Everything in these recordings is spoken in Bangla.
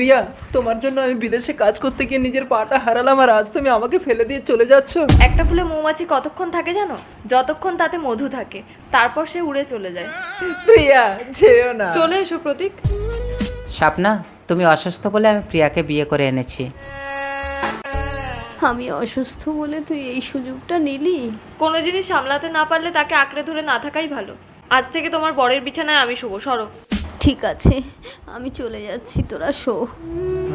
প্রিয়া, তোমার জন্য আমি বিদেশে কাজ করতে গিয়ে নিজের পাটা হারালাম, আর আজ তুমি আমাকে ফেলে দিয়ে চলে যাচ্ছ। একটা ফুলে মৌমাছি কতক্ষণ থাকে জানো? যতক্ষণ তাতে মধু থাকে, তারপর সে উড়ে চলে যায়। প্রিয়া, যেও না। চলে এসো প্রতীক। স্বপ্না, তুমি অসুস্থ বলে আমি প্রিয়াকে বিয়ে করে এনেছি। আমি অসুস্থ বলে তুই এই সুযোগটা নিলি? কোনো জিনিস সামলাতে না পারলে তাকে আঁকড়ে ধরে না থাকাই ভালো। আজ থেকে তোমার বরের বিছানায় আমি শুবো, সরো। ঠিক আছে, আমি চলে যাচ্ছি, তোরা শো।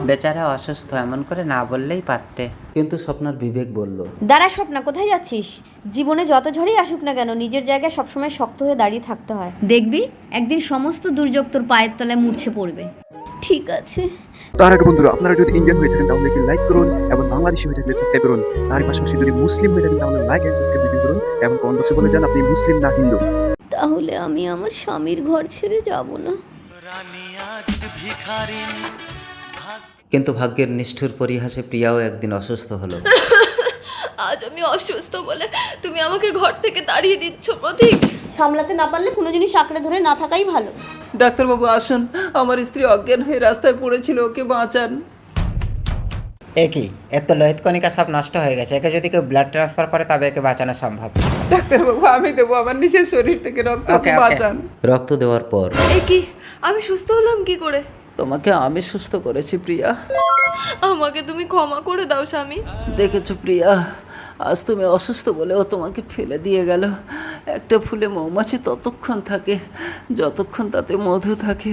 বেচারা অসুস্থ, এমন করে না বললেই পারতে। কিন্তু স্বপ্নার বিবেক বলল, দাঁড়া স্বপ্না, কোথায় যাচ্ছিস? জীবনে যত ঝড়ই আসুক না কেন, নিজের জায়গায় সবসময় শক্ত হয়ে দাঁড়িয়ে থাকতে হয়। দেখবি একদিন সমস্ত দুর্যোগ তোর পায়ের তলায় মূর্ছে পড়বে। ঠিক আছে। তার আগে বন্ধুরা, আপনারা যদি ইন্ডিয়ান হয়ে থাকেন তাহলে একটি লাইক করুন, এবং বাংলাদেশি হয়ে থাকলে সাবস্ক্রাইব করুন। তার পাশাপাশি যদি মুসলিম হয়ে থাকেন তাহলে লাইক এন্ড সাবস্ক্রাইব ভিডিও করুন, এবং কমেন্ট বক্সে বলে যান আপনি মুসলিম না হিন্দু। তাহলে আমি আমার স্বামীর ঘর ছেড়ে যাব না। কিন্তু ভাগ্যের নিষ্ঠুর পরিহাসে প্রিয়াও একদিন অসুস্থ হলো। আজ আমি অসুস্থ বলে তুমি আমাকে ঘর থেকে তাড়িয়ে দিচ্ছ প্রতীক। সামলাতে না পারলে কোনো জিনিস আঁকড়ে ধরে না থাকাই ভালো। ডাক্তারবাবু আসুন, আমার স্ত্রী অজ্ঞান হয়ে রাস্তায় পড়েছিল, ওকে বাঁচান। একই, এর তো লোহিত কণিকা সব নষ্ট হয়ে গেছে। একে যদি কেউ ব্লাড ট্রান্সফার করে তবে একে বাঁচানো সম্ভব। ডাক্তারবাবু, আমি দেবো আমার নিজের শরীর থেকে রক্ত, ওকে Okay, okay. বাঁচান। রক্ত দেওয়ার পর এ কি, আমি সুস্থ হলাম কি করে? তোমাকে আমি সুস্থ করেছি প্রিয়া। আমাকে তুমি ক্ষমা করে দাও স্বামী। দেখেছো প্রিয়া, আজ তুমি অসুস্থ বলেও তোমাকে ফেলে দিয়ে গেল। একটা ফুলে মৌমাছি ততক্ষণ থাকে যতক্ষণ তাতে মধু থাকে।